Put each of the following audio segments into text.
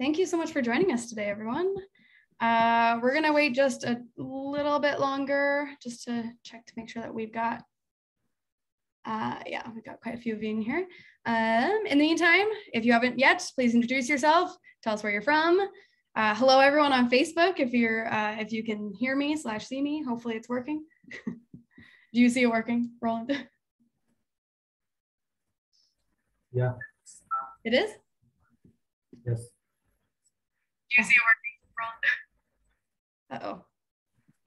Thank you so much for joining us today, everyone. We're gonna wait just a little bit longer just to check to make sure that we've got, we've got quite a few of you in here. In the meantime, if you haven't yet, please introduce yourself, tell us where you're from. Hello, everyone on Facebook. If you can hear me / see me, hopefully it's working. Do you see it working, Roland? Yeah. It is? Yes. Do you see it working, Roland? Uh-oh.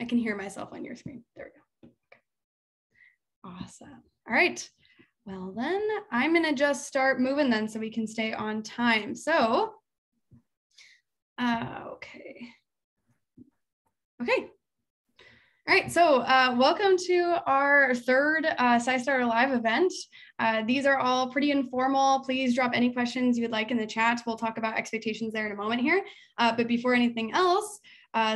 I can hear myself on your screen. There we go. Okay. Awesome. All right. Well, then I'm going to just start moving then so we can stay on time. So, okay. All right, so welcome to our third SciStarter Live event. These are all pretty informal. Please drop any questions you would like in the chat. We'll talk about expectations there in a moment here. But before anything else,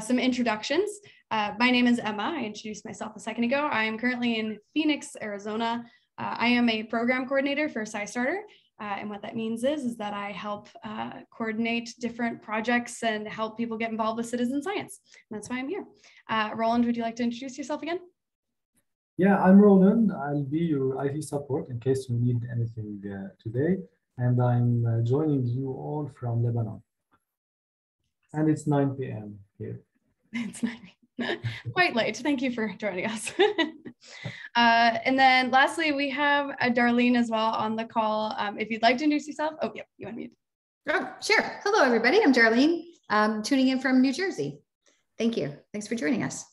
some introductions. My name is Emma. I introduced myself a second ago. I am currently in Phoenix, Arizona. I am a program coordinator for SciStarter. And what that means is that I help coordinate different projects and help people get involved with citizen science. And that's why I'm here. Roland, would you like to introduce yourself again? Yeah, I'm Roland. I'll be your IT support in case you need anything today. And I'm joining you all from Lebanon. And it's 9 p.m. here. It's 9 p.m. Quite late. Thank you for joining us. And then lastly, we have Darlene as well on the call. If you'd like to introduce yourself. Oh, yep, you unmute. Oh, sure. Hello, everybody. I'm Darlene, tuning in from New Jersey. Thank you. Thanks for joining us.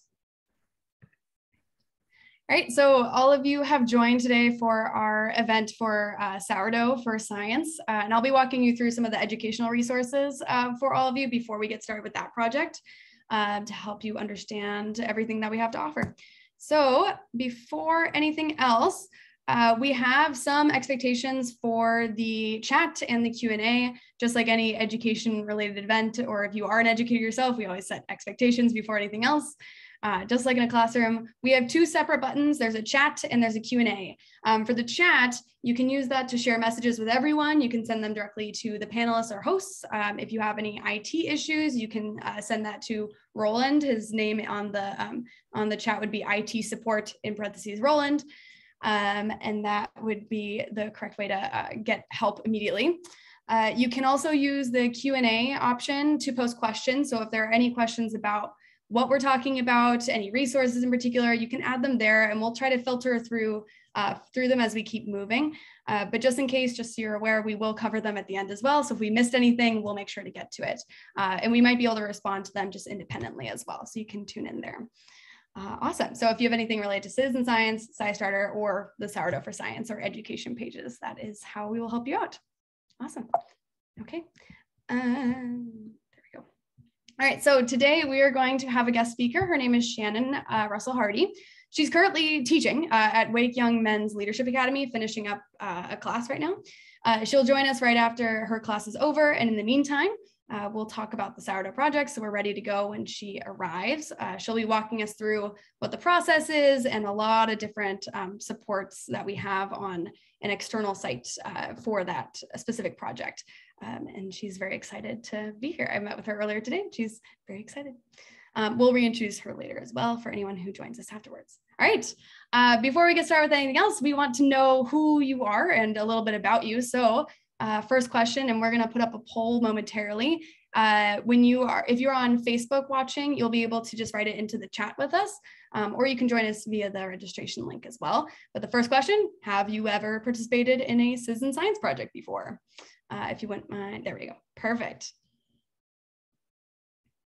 All right, so all of you have joined today for our event for Sourdough for Science, and I'll be walking you through some of the educational resources for all of you before we get started with that project to help you understand everything that we have to offer. So before anything else, we have some expectations for the chat and the Q&A, just like any education related event, or if you are an educator yourself, we always set expectations before anything else. Just like in a classroom, we have two separate buttons. There's a chat and there's a Q&A. For the chat, you can use that to share messages with everyone. You can send them directly to the panelists or hosts. If you have any IT issues, you can send that to Roland. His name on the chat would be IT support in parentheses Roland. And that would be the correct way to get help immediately. You can also use the Q&A option to post questions. So if there are any questions about what we're talking about, any resources in particular, you can add them there and we'll try to filter through them as we keep moving. But just in case, just so you're aware, we will cover them at the end as well. So if we missed anything, we'll make sure to get to it. And we might be able to respond to them just independently as well. So you can tune in there. Awesome. So if you have anything related to citizen science, SciStarter, or the Sourdough for Science or education pages, that is how we will help you out. Awesome. Okay. All right, so today we are going to have a guest speaker. Her name is Shannon Hardy. She's currently teaching at Wake Young Men's Leadership Academy, finishing up a class right now. She'll join us right after her class is over. And in the meantime, we'll talk about the Sourdough project. So we're ready to go when she arrives. She'll be walking us through what the process is and a lot of different supports that we have on an external site for that specific project. And she's very excited to be here. I met with her earlier today. She's very excited. We'll reintroduce her later as well for anyone who joins us afterwards. All right, before we get started with anything else, we want to know who you are and a little bit about you. So first question, and we're gonna put up a poll momentarily. If you're on Facebook watching, you'll be able to just write it into the chat with us, or you can join us via the registration link as well. But the first question, have you ever participated in a citizen science project before? If you wouldn't mind, there we go, perfect.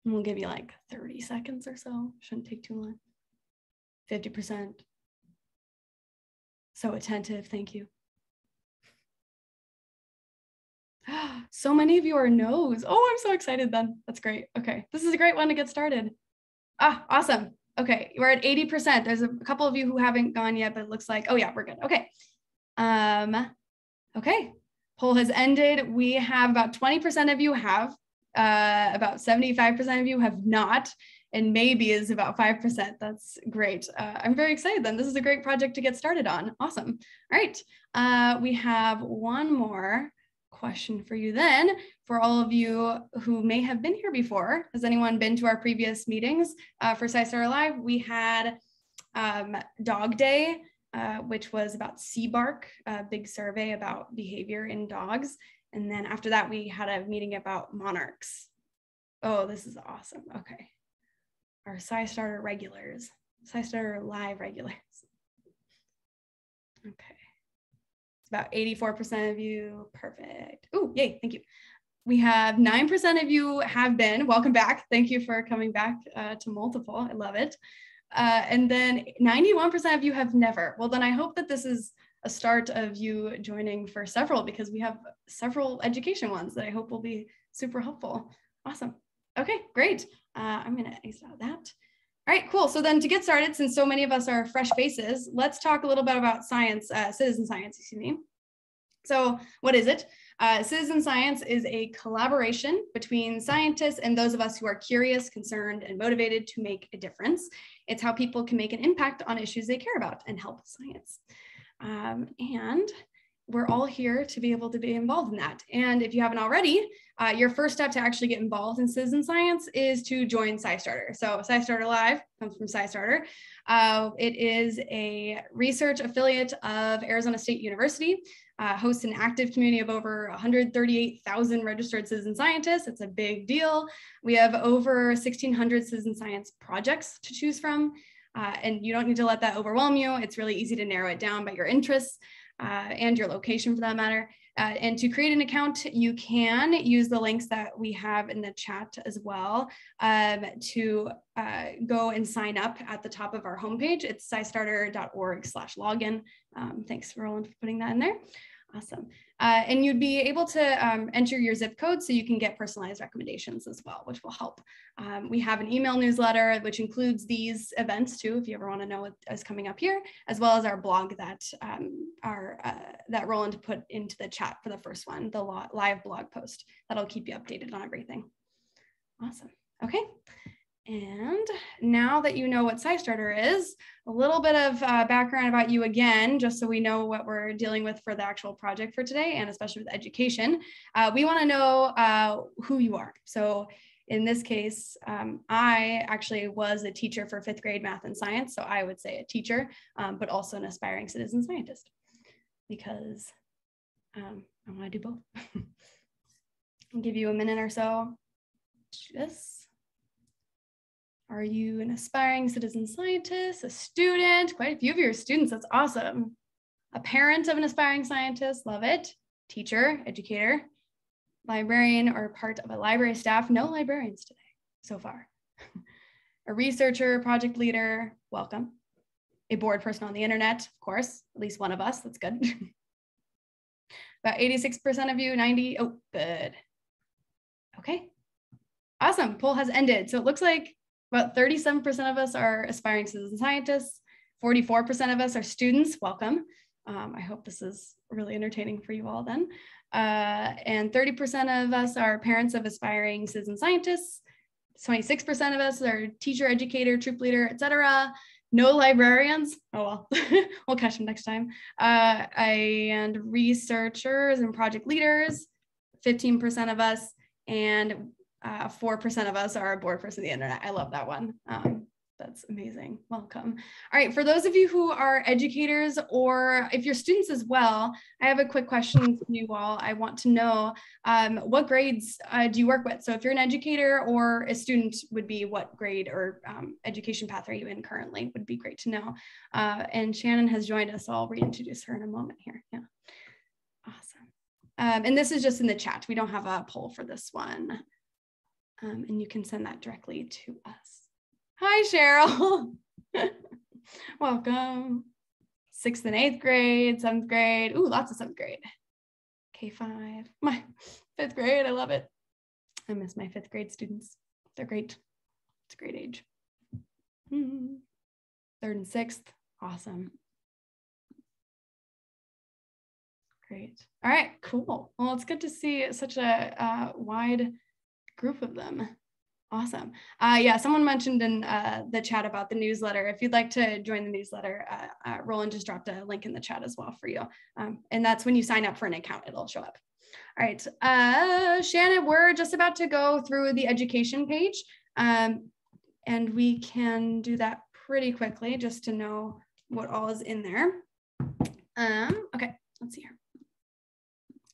And we'll give you like 30 seconds or so, shouldn't take too long. 50%. So attentive, thank you. So many of you are no's. Oh, I'm so excited then. That's great. Okay, this is a great one to get started. Awesome. Okay, we're at 80%. There's a couple of you who haven't gone yet, but it looks like, oh yeah, we're good. Okay. Okay, poll has ended. We have about 20% of you have, about 75% of you have not, and maybe is about 5%. That's great. I'm very excited then. This is a great project to get started on. Awesome. All right, we have one more question for you then, for all of you who may have been here before. Has anyone been to our previous meetings for SciStarter Live? We had Dog Day, which was about sea bark, a big survey about behavior in dogs. And then after that, we had a meeting about monarchs. Oh, this is awesome. Okay. Our SciStarter regulars, SciStarter Live regulars. Okay. It's about 84% of you. Perfect. Oh, yay. Thank you. We have 9% of you have been. Welcome back. Thank you for coming back to multiple. I love it. And then 91% of you have never. Well, then I hope that this is a start of you joining for several, because we have several education ones that I hope will be super helpful. Awesome. Okay, great. I'm going to exit out that. All right, cool. So then to get started, since so many of us are fresh faces, let's talk a little bit about science, citizen science, excuse me. So what is it? Citizen science is a collaboration between scientists and those of us who are curious, concerned, and motivated to make a difference. It's how people can make an impact on issues they care about and help science. And we're all here to be able to be involved in that. And if you haven't already, your first step to actually get involved in citizen science is to join SciStarter. So SciStarter Live comes from SciStarter. It is a research affiliate of Arizona State University, hosts an active community of over 138,000 registered citizen scientists. It's a big deal. We have over 1,600 citizen science projects to choose from. And you don't need to let that overwhelm you. It's really easy to narrow it down by your interests and your location for that matter. And to create an account, you can use the links that we have in the chat as well to go and sign up at the top of our homepage. It's scistarter.org/login. Thanks, Roland, for putting that in there. Awesome. And you'd be able to enter your zip code so you can get personalized recommendations as well, which will help. We have an email newsletter, which includes these events too, if you ever want to know what is coming up here, as well as our blog that that Roland put into the chat for the first one, the live blog post. That'll keep you updated on everything. Awesome. Okay. And now that you know what SciStarter is, a little bit of background about you again, just so we know what we're dealing with for the actual project for today, and especially with education. We want to know who you are. So in this case, I actually was a teacher for 5th grade math and science. So I would say a teacher, but also an aspiring citizen scientist, because I want to do both. I'll give you a minute or so. Are you an aspiring citizen scientist, a student? Quite a few of your students, that's awesome. A parent of an aspiring scientist, love it. Teacher, educator, librarian, or part of a library staff. No librarians today so far. A researcher, project leader, welcome. A bored person on the internet, of course, at least one of us, that's good. About 86% of you, 90, oh, good. Okay, awesome, poll has ended. So it looks like about 37% of us are aspiring citizen scientists, 44% of us are students, welcome. I hope this is really entertaining for you all then. And 30% of us are parents of aspiring citizen scientists, 26% of us are teacher, educator, troop leader, etc. No librarians, oh well, we'll catch them next time. And researchers and project leaders, 15% of us, and 4% of us are a bored person on the internet. I love that one. That's amazing. Welcome. All right, for those of you who are educators, or if you're students as well, I have a quick question for you all. I want to know what grades do you work with? So if you're an educator or a student, would be what grade or education path are you in currently? Would be great to know. And Shannon has joined us, so I'll reintroduce her in a moment here. Yeah, awesome. And this is just in the chat. We don't have a poll for this one. And you can send that directly to us. Hi, Cheryl. Welcome. 6th and 8th grade, 7th grade. Ooh, lots of 7th grade. K5, my 5th grade, I love it. I miss my 5th grade students. They're great. It's a great age. 3rd and 6th, awesome. Great. All right, cool. Well, it's good to see such a wide group of them. Awesome. Yeah, someone mentioned in the chat about the newsletter. If you'd like to join the newsletter, Roland just dropped a link in the chat as well for you. And that's when you sign up for an account, it'll show up. All right, Shannon, we're just about to go through the education page, and we can do that pretty quickly just to know what all is in there. Okay, let's see here.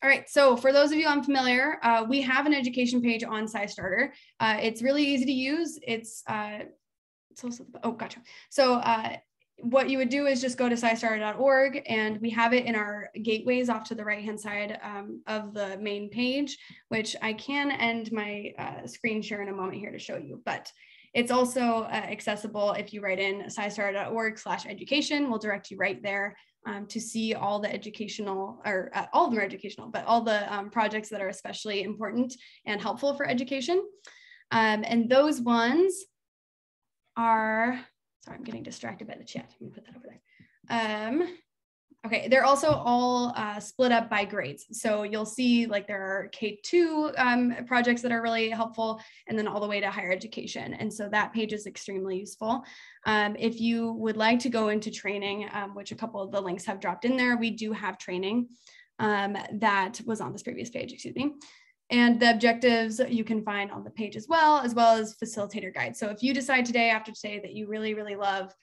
All right, so for those of you unfamiliar, we have an education page on SciStarter. It's really easy to use. It's also, oh, gotcha. So what you would do is just go to SciStarter.org, and we have it in our gateways off to the right-hand side of the main page, which I can end my screen share in a moment here to show you, but it's also accessible if you write in SciStarter.org/education. We'll direct you right there to see all the educational, or all of them are educational, but all the projects that are especially important and helpful for education. And those ones are, sorry, I'm getting distracted by the chat. I'm gonna put that over there. Okay, they're also all split up by grades. So you'll see like there are K2 projects that are really helpful, and then all the way to higher education. And so that page is extremely useful. If you would like to go into training, which a couple of the links have dropped in there, we do have training that was on this previous page, excuse me. And the objectives you can find on the page as well as facilitator guides. So if you decide today, after today, that you really, really love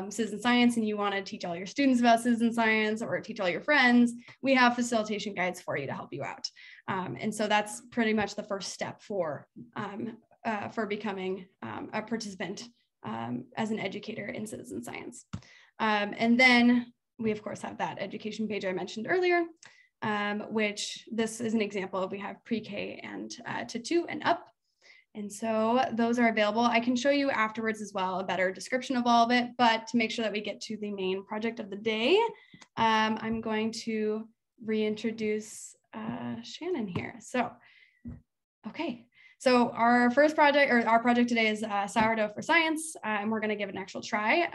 citizen science and you want to teach all your students about citizen science or teach all your friends, we have facilitation guides for you to help you out. And so that's pretty much the first step for becoming a participant as an educator in citizen science. And then we of course have that education page I mentioned earlier, which this is an example of. We have pre-K and to 2 and up. And so those are available. I can show you afterwards as well a better description of all of it, but to make sure that we get to the main project of the day, I'm going to reintroduce Shannon here. So, okay. So our first project, or our project today, is Sourdough for Science, and we're going to give it an actual try.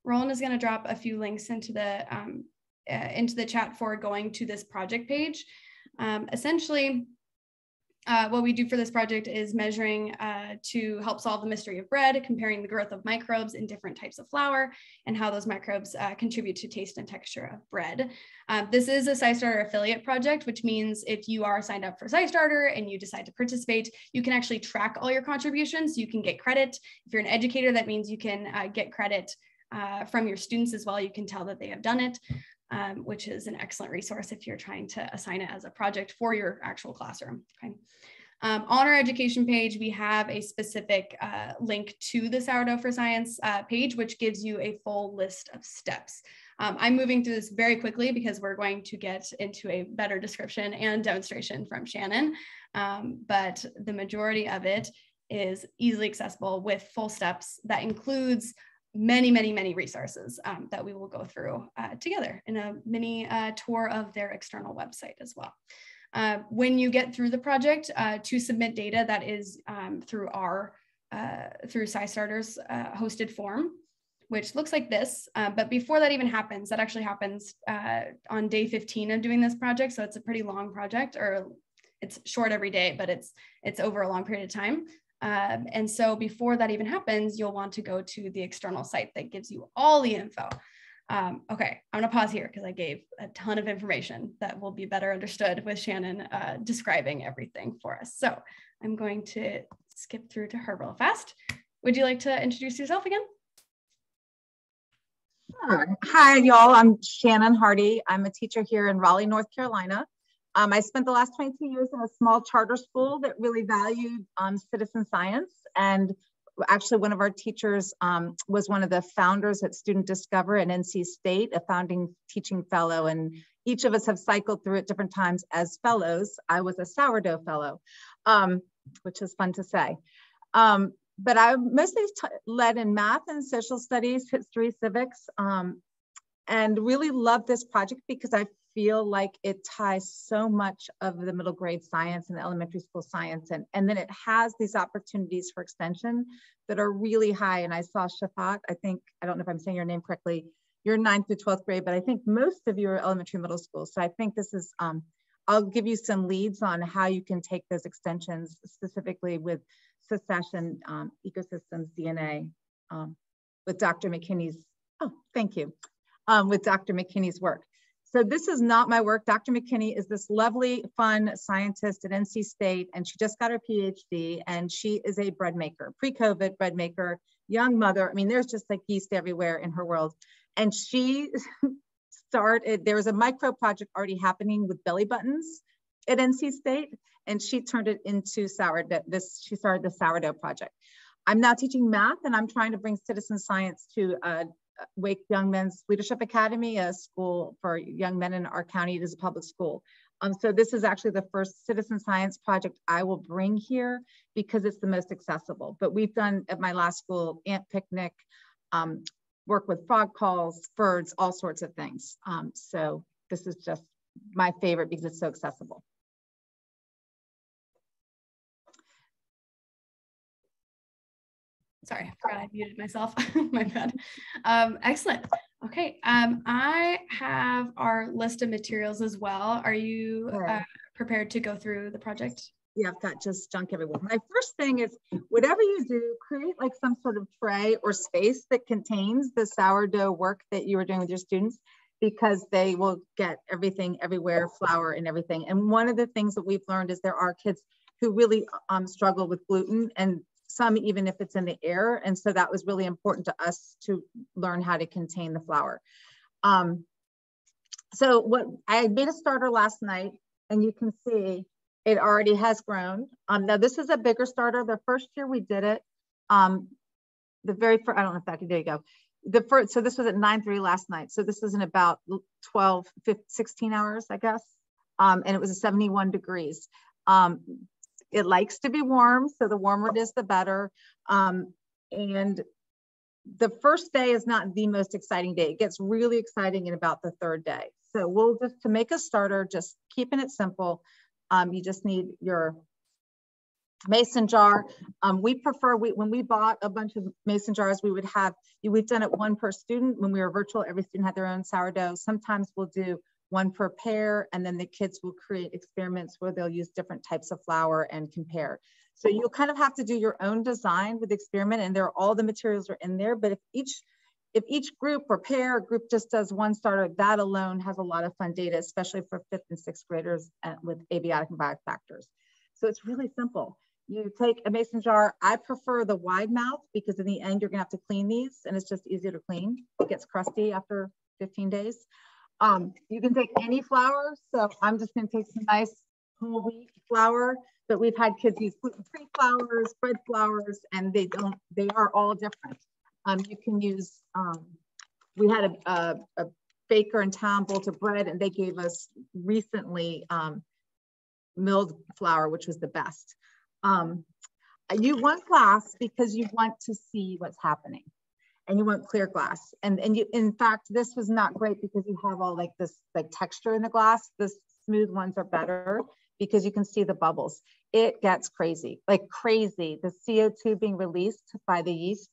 Roland is going to drop a few links into the chat for going to this project page. Essentially, what we do for this project is measuring to help solve the mystery of bread, comparing the growth of microbes in different types of flour and how those microbes contribute to taste and texture of bread. This is a SciStarter affiliate project, which means if you are signed up for SciStarter and you decide to participate, you can actually track all your contributions. You can get credit. If you're an educator, that means you can get credit from your students as well. You can tell that they have done it. Which is an excellent resource if you're trying to assign it as a project for your actual classroom. Okay. On our education page, we have a specific link to the Sourdough for Science page, which gives you a full list of steps. I'm moving through this very quickly because we're going to get into a better description and demonstration from Shannon, but the majority of it is easily accessible with full steps that includes many, many, many resources that we will go through together in a mini tour of their external website as well. When you get through the project, to submit data that is through SciStarter's hosted form, which looks like this, but before that even happens, that actually happens on day 15 of doing this project. So it's a pretty long project, or it's short every day, but it's over a long period of time. And so before that even happens, you'll want to go to the external site that gives you all the info. Okay, I'm gonna pause here because I gave a ton of information that will be better understood with Shannon describing everything for us. So I'm going to skip through to her real fast. Would you like to introduce yourself again? Sure. Hi, y'all. I'm Shannon Hardy. I'm a teacher here in Raleigh, North Carolina. I spent the last 22 years in a small charter school that really valued citizen science. And actually one of our teachers was one of the founders at Student Discover at NC State, a founding teaching fellow. And each of us have cycled through at different times as fellows. I was a sourdough fellow, which is fun to say. But I mostly led in math and social studies, history, civics, and really love this project because I feel like it ties so much of the middle grade science and the elementary school science. And then it has these opportunities for extension that are really high. And I saw Shafat, I don't know if I'm saying your name correctly, you're 9th through 12th grade, but I think most of you are elementary middle school. So I think this is, I'll give you some leads on how you can take those extensions specifically with succession, ecosystems, DNA, with Dr. McKinney's, oh, thank you, with Dr. McKinney's work. So this is not my work. Dr. McKinney is this lovely, fun scientist at NC State, and she just got her PhD, and she is a bread maker, pre-COVID bread maker, young mother. I mean, there's just like yeast everywhere in her world. And she started, there was a micro project already happening with belly buttons at NC State, and she turned it into sourdough. She started the sourdough project. I'm now teaching math, and I'm trying to bring citizen science to Wake Young Men's Leadership Academy, a school for young men in our county. It is a public school. So this is actually the first citizen science project I will bring here because it's the most accessible. But we've done at my last school, ant picnic, work with frog calls, birds, all sorts of things. So this is just my favorite because it's so accessible. Sorry, I forgot I muted myself. My bad. Excellent. Okay, I have our list of materials as well. Are you prepared to go through the project? Yeah, I've got just junk everywhere. My first thing is, whatever you do, create like some sort of tray or space that contains the sourdough work that you are doing with your students, because they will get everything everywhere, flour and everything. And one of the things that we've learned is there are kids who really struggle with gluten, and some even if it's in the air. And so that was really important to us to learn how to contain the flour. So what I made a starter last night, and you can see it already has grown. Now this is a bigger starter. The first year we did it, the very first, I don't know if that could, there you go. The first, so this was at 9:03 last night. So this was in about 12, 15, 16 hours, I guess. And it was 71 degrees. It likes to be warm, so the warmer it is, the better. And the first day is not the most exciting day. It gets really exciting in about the third day. So we'll just, to make a starter, just keeping it simple, you just need your mason jar. We prefer, when we bought a bunch of mason jars, we would have, we've done it one per student. When we were virtual, every student had their own sourdough. Sometimes we'll do one per pair, and then the kids will create experiments where they'll use different types of flour and compare. So you'll kind of have to do your own design with the experiment, and all the materials are in there. But if each group or pair or group just does one starter, that alone has a lot of fun data, especially for 5th and 6th graders with abiotic and biotic factors. So it's really simple. You take a mason jar. I prefer the wide mouth because in the end, you're gonna have to clean these, and it's just easier to clean. It gets crusty after 15 days. You can take any flour. So I'm just going to take some nice whole wheat flour, but we've had kids use gluten-free flours, bread flours, and they are all different. You can use, we had a baker in town, Bolter Bread, and they gave us recently milled flour, which was the best. You want glass because you want to see what's happening. And you want clear glass. And you, in fact, this was not great because you have all like this like texture in the glass. The smooth ones are better because you can see the bubbles. It gets crazy, like crazy. The CO2 being released by the yeast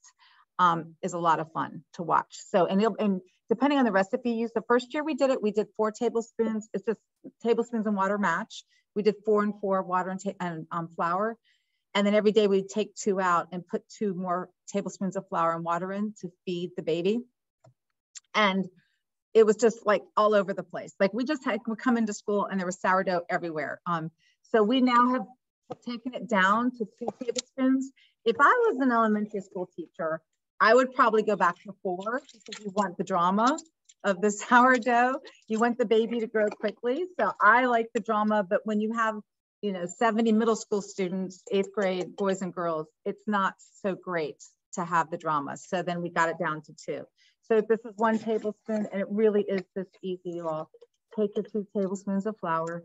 is a lot of fun to watch. So, and depending on the recipe you use, the first year we did it, we did 4 tablespoons. It's just tablespoons and water match. We did 4 and 4 water and flour. And then every day we'd take 2 out and put 2 more tablespoons of flour and water in to feed the baby. And it was just like all over the place. Like we would come into school and there was sourdough everywhere. So we now have taken it down to 2 tablespoons. If I was an elementary school teacher, I would probably go back to 4 because you want the drama of the sourdough. You want the baby to grow quickly. So I like the drama, but when you have 70 middle school students, 8th grade, boys and girls, it's not so great to have the drama. So then we got it down to 2. So this is 1 tablespoon, and it really is this easy. You all take your 2 tablespoons of flour.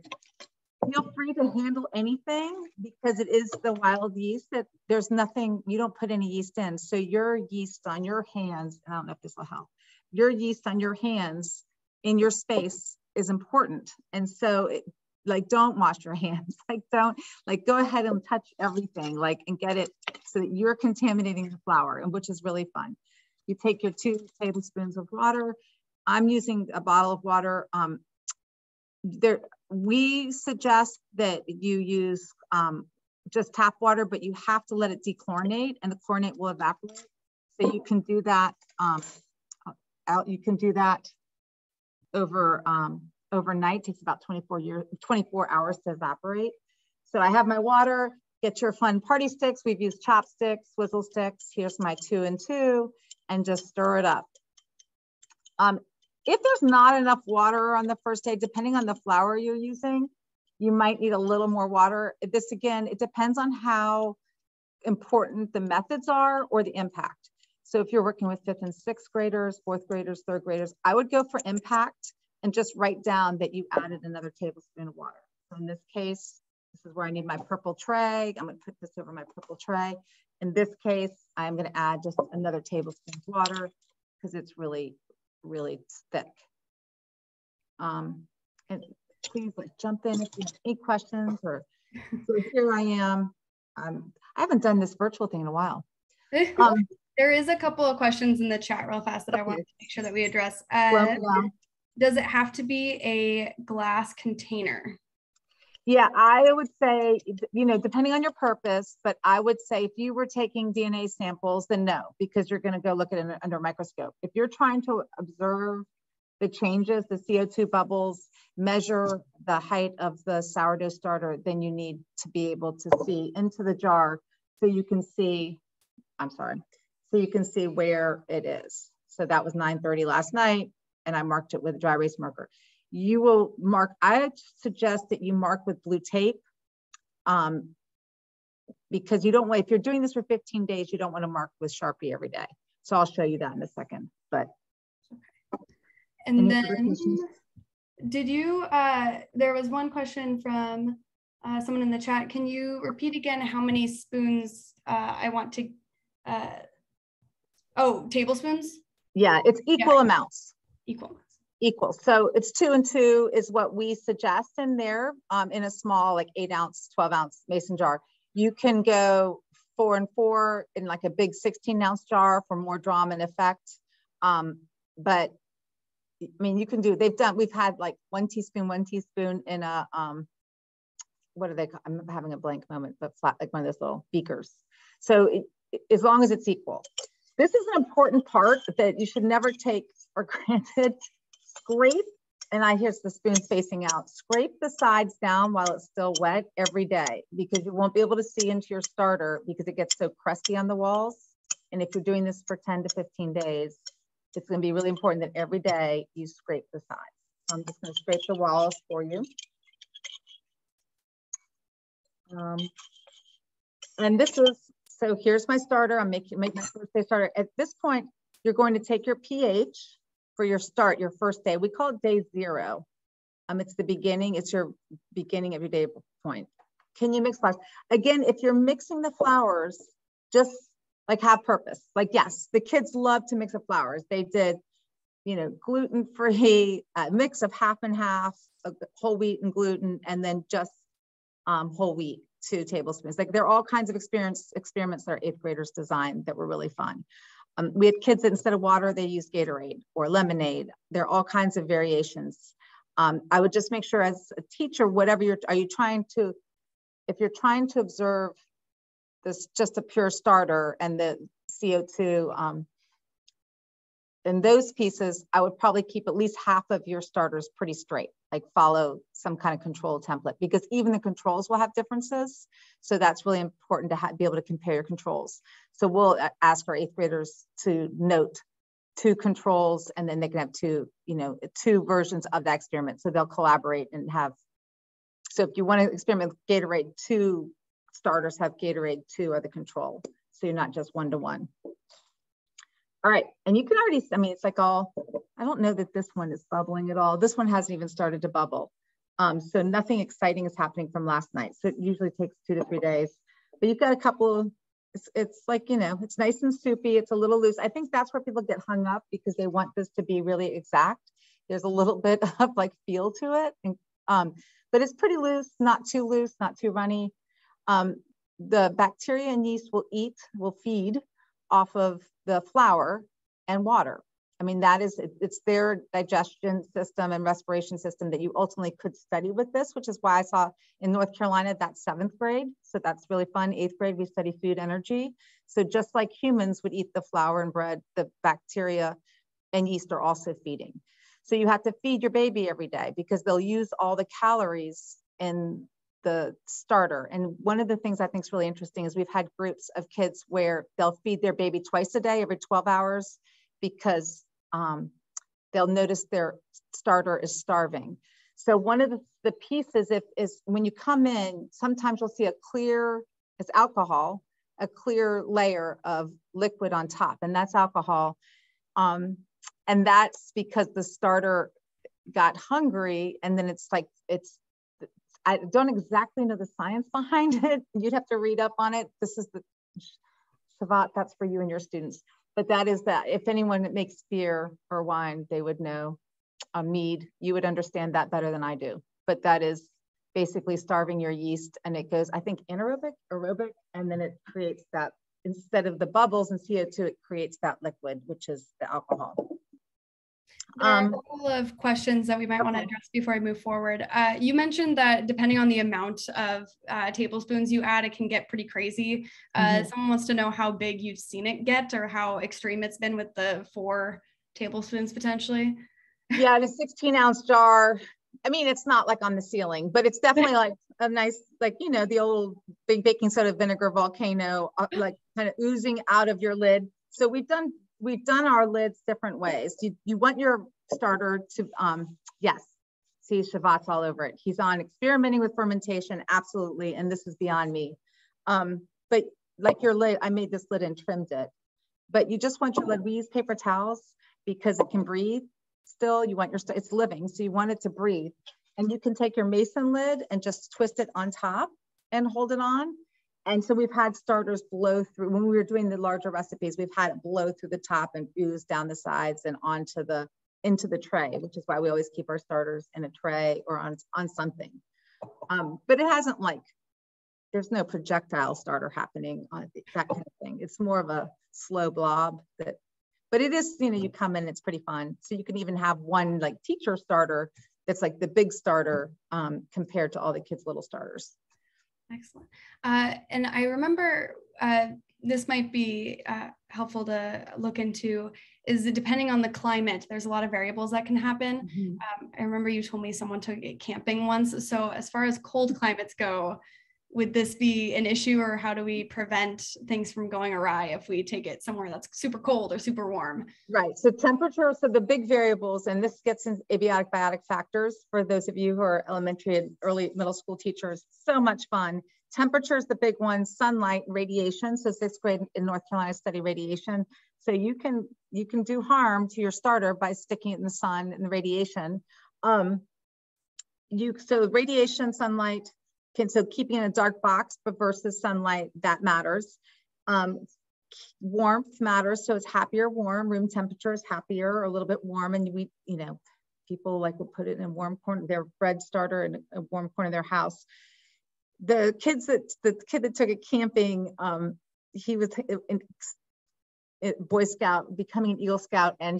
Feel free to handle anything because it is the wild yeast that there's nothing, you don't put any yeast in. So your yeast on your hands, I don't know if this will help, your yeast on your hands in your space is important. And so like, don't wash your hands, go ahead and touch everything, and get it so that you're contaminating the flour, and which is really fun. You take your 2 tablespoons of water. I'm using a bottle of water. We suggest that you use just tap water, but you have to let it dechlorinate, and the chlorinate will evaporate. So you can do that. You can do that overnight. It takes about 24 hours to evaporate. So I have my water. Get your fun party sticks. We've used chopsticks, swizzle sticks. Here's my 2 and 2, and just stir it up. If there's not enough water on the first day, depending on the flour you're using, you might need a little more water. This, again, it depends on how important the methods are or the impact. So if you're working with 5th and 6th graders, 4th graders, 3rd graders, I would go for impact and just write down that you added another tablespoon of water. So in this case, this is where I need my purple tray. I'm going to put this over my purple tray. In this case, I'm going to add just another tablespoon of water because it's really, really thick. And please jump in if you have any questions. Or so here I am. I haven't done this virtual thing in a while. There is a couple of questions in the chat real fast that I want to make sure that we address. Does it have to be a glass container? Yeah, I would say, you know, depending on your purpose, but I would say if you were taking DNA samples, then no, because you're going to go look at it under a microscope. If you're trying to observe the changes, the CO2 bubbles, measure the height of the sourdough starter, then you need to be able to see into the jar so you can see, so you can see where it is. So that was 9:30 last night, and I marked it with a dry erase marker. You will mark, I suggest that you mark with blue tape because you don't want, if you're doing this for 15 days, you don't want to mark with Sharpie every day. So I'll show you that in a second, but. And then did you, there was one question from someone in the chat. Can you repeat again how many spoons I want to, tablespoons? Yeah, it's equal amounts. Equal. So it's 2 and 2 is what we suggest in there in a small, like 8-ounce, 12-ounce mason jar. You can go 4 and 4 in like a big 16-ounce jar for more drama and effect. But I mean, you can do, we've had like 1 teaspoon in a, what are they called? I'm having a blank moment, but flat, like one of those little beakers. So as long as it's equal. This is an important part that you should never take for granted. Scrape, and here's the spoons facing out. Scrape the sides down while it's still wet every day because you won't be able to see into your starter because it gets so crusty on the walls. And if you're doing this for 10 to 15 days, it's going to be really important that every day you scrape the sides. So I'm just going to scrape the walls for you. And this is, so here's my starter. I'm make my first day starter. At this point, you're going to take your pH for your first day. We call it day 0. It's the beginning. It's your beginning of your day point. Can you mix flours? Again, if you're mixing the flours, just like have purpose. Like, yes, the kids love to mix the flours. They did, you know, gluten-free, mix of half and half, whole wheat and gluten, and then just whole wheat, 2 tablespoons. Like, there are all kinds of experiments that our 8th graders designed that were really fun. We had kids that instead of water, they use Gatorade or lemonade. There are all kinds of variations. I would just make sure as a teacher, whatever if you're trying to observe this, just a pure starter and the CO2 in those pieces, I would probably keep at least half of your starters pretty straight, like follow some kind of control template, because even the controls will have differences. So that's really important to be able to compare your controls. So we'll ask our 8th graders to note 2 controls, and then they can have 2 versions of that experiment. So they'll collaborate and have, so if you want to experiment with Gatorade, 2 starters have Gatorade, 2 are the control. So you're not just 1-to-1. All right, and you can already, I mean, it's like all, I don't know that this one is bubbling at all. This one hasn't even started to bubble. So nothing exciting is happening from last night. So it usually takes 2 to 3 days, but you've got a couple, it's like, you know, it's nice and soupy. It's a little loose. I think that's where people get hung up because they want this to be really exact. There's a little bit of like feel to it. And, but it's pretty loose, not too runny. The bacteria and yeast will feed off of the flour and water. I mean, it's their digestion system and respiration system that you ultimately could study with this, which is why I saw in North Carolina, that's 7th grade. So that's really fun. 8th grade, we study food energy. So just like humans would eat the flour and bread, the bacteria and yeast are also feeding. So you have to feed your baby every day because they'll use all the calories in the starter. And one of the things I think is really interesting is we've had groups of kids where they'll feed their baby twice a day, every 12 hours, because they'll notice their starter is starving. So one of the pieces is when you come in, sometimes you'll see a clear, it's alcohol, a clear layer of liquid on top, and that's alcohol. And that's because the starter got hungry, and then it's like, I don't exactly know the science behind it. You'd have to read up on it. This is the Shavat, that's for you and your students. But that is that. If anyone makes beer or wine, they would know. Mead, you would understand that better than I do. But that is basically starving your yeast, and it goes, I think, anaerobic, aerobic, and then it creates that, instead of the bubbles and CO2, it creates that liquid, which is the alcohol. There are a couple of questions that we might want to address before I move forward. You mentioned that depending on the amount of tablespoons you add, it can get pretty crazy. Someone wants to know how big you've seen it get, or how extreme it's been with the 4 tablespoons potentially. Yeah, in a 16-ounce jar. I mean, it's not like on the ceiling, but it's definitely like a nice, like, you know, the old big baking soda vinegar volcano, like kind of oozing out of your lid. So we've done our lids different ways. You want your starter to, yes, see Shavat's all over it. He's on experimenting with fermentation, absolutely, and this is beyond me. But like your lid, I made this lid and trimmed it. But you just want your lid, we use paper towels because it can breathe. Still, you want it's living, so you want it to breathe. And you can take your mason lid and just twist it on top and hold it on. And so we've had starters blow through, when we were doing the larger recipes, we've had it blow through the top and ooze down the sides and into the tray, which is why we always keep our starters in a tray or on something. But it hasn't, like, there's no projectile starter happening on that kind of thing. It's more of a slow blob that. But it is, you know, you come in, it's pretty fun. So you can even have one like teacher starter that's like the big starter compared to all the kids' little starters. Excellent. And I remember this might be helpful to look into, is that depending on the climate, there's a lot of variables that can happen. I remember you told me someone took it camping once. So as far as cold climates go, would this be an issue, or how do we prevent things from going awry if we take it somewhere that's super cold or super warm? Right, so temperature, so the big variables, and this gets into abiotic factors for those of you who are elementary and early middle school teachers, so much fun. Temperature is the big one, sunlight, radiation. So 6th grade in North Carolina study radiation. So you can do harm to your starter by sticking it in the sun and the radiation. So radiation, sunlight, so keeping in a dark box, but versus sunlight, that matters. Warmth matters, so it's happier warm. Room temperature is happier or a little bit warm, and we, you know, people like will put it in a warm corner, their bread starter in a warm corner of their house. The kid that took it camping, he was Boy Scout, becoming an Eagle Scout, and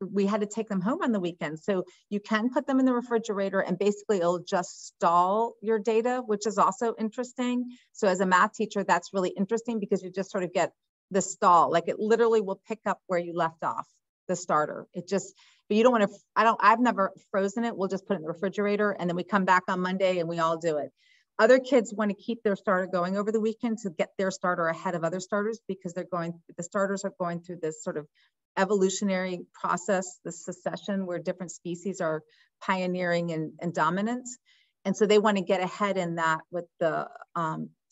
we had to take them home on the weekend. So you can put them in the refrigerator, and basically it'll just stall your data, which is also interesting. So as a math teacher, that's really interesting because you just sort of get the stall, like it literally will pick up where you left off the starter. It just, but you don't want to, I've never frozen it. We'll just put it in the refrigerator, and then we come back on Monday and we all do it. Other kids want to keep their starter going over the weekend to get their starter ahead of other starters, because the starters are going through this sort of evolutionary process, this succession where different species are pioneering and dominant. And so they want to get ahead in that with the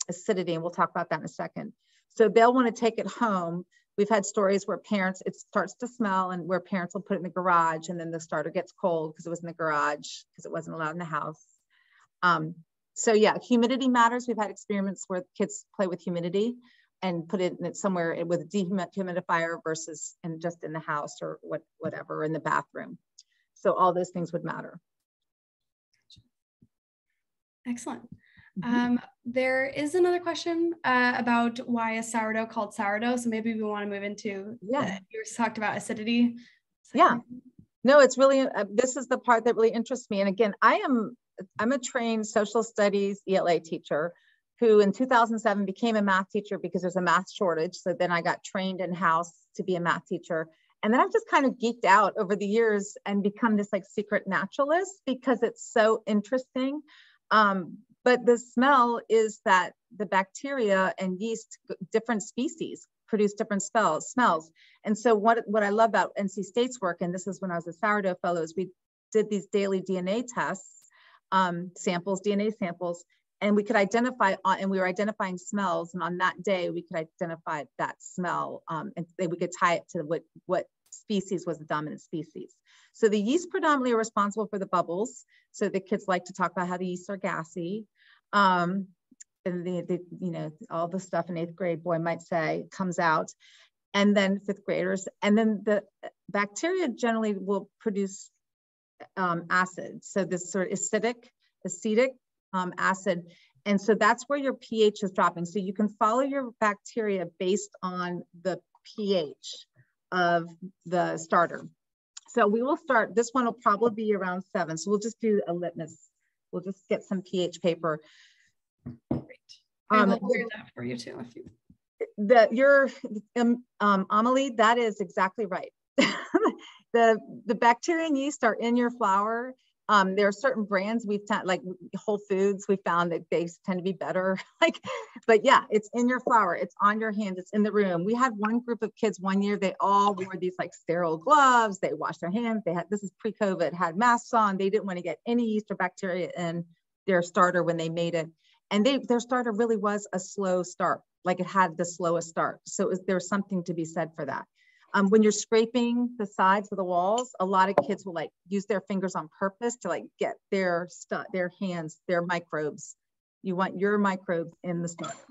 acidity, and we'll talk about that in a second. So they'll want to take it home. We've had stories where it starts to smell, and where parents will put it in the garage, and then the starter gets cold because it was in the garage because it wasn't allowed in the house. So yeah, humidity matters. We've had experiments where kids play with humidity and put it in somewhere with a dehumidifier versus just in the house or whatever, in the bathroom. So all those things would matter. Excellent. There is another question about why is sourdough called sourdough. So maybe we want to move into, you talked about acidity. Yeah, no, it's really, this is the part that really interests me. And again, I'm a trained social studies ELA teacher who in 2007 became a math teacher because there's a math shortage. So then I got trained in-house to be a math teacher. And then I've just kind of geeked out over the years and become this like secret naturalist because it's so interesting. But the smell is that the bacteria and yeast, different species, produce different smells. And so what I love about NC State's work, and this is when I was a Sourdough fellow, is we did these daily DNA tests, DNA samples, and we could identify, and we were identifying smells. And on that day, we could identify that smell, and we could tie it to what species was the dominant species. So the yeast predominantly are responsible for the bubbles. So the kids like to talk about how the yeast are gassy. And you know, all the stuff in 8th grade, boy might say, comes out. And then 5th graders. And then the bacteria generally will produce acid. So this sort of acetic acid. And so that's where your pH is dropping. So you can follow your bacteria based on the pH of the starter. So we will start, this one will probably be around 7. So we'll just do a litmus. We'll just get some pH paper. Great. I will do that for you too. If you... Your Amelie, that is exactly right. The bacteria and yeast are in your flour. There are certain brands we've like Whole Foods, we found that they tend to be better. But yeah, it's in your flour, it's on your hands, it's in the room. We had one group of kids one year, they all wore these like sterile gloves, they washed their hands, they had, this is pre-COVID, had masks on, they didn't want to get any yeast or bacteria in their starter when they made it. And their starter really was a slow start, like it had the slowest start. So there's something to be said for that. When you're scraping the sides of the walls, a lot of kids will like use their fingers on purpose to like get their stuff, their hands, their microbes. You want your microbes in the stuff.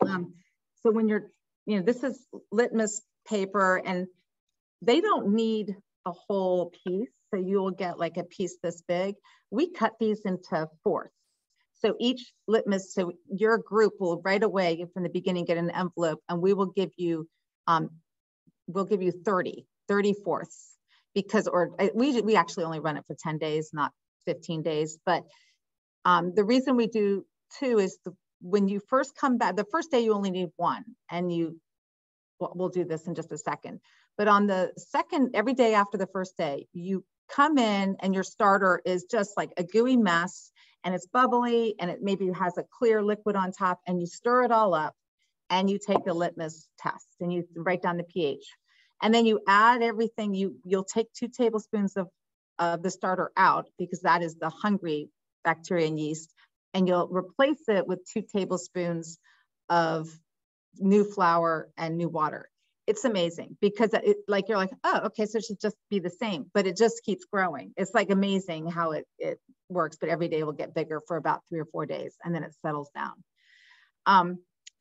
So when you're, you know, this is litmus paper and they don't need a whole piece. So you will get like a piece this big. We cut these into fourths. So each litmus, so your group will right away from the beginning get an envelope and we will give you, we'll give you 30 fourths because, or we actually only run it for 10 days, not 15 days. But the reason we do 2 is when you first come back, the first day you only need 1 and we'll do this in just a second. But on the second, every day after the first day, you come in and your starter is just like a gooey mess and it's bubbly and it maybe has a clear liquid on top and you stir it all up and you take the litmus test and you write down the pH. And then you add everything, you'll take 2 tablespoons of the starter out because that is the hungry bacteria and yeast. And you'll replace it with 2 tablespoons of new flour and new water. It's amazing because you're like, oh, okay, so it should just be the same, but it just keeps growing. It's like amazing how it works, but every day will get bigger for about 3 or 4 days and then it settles down.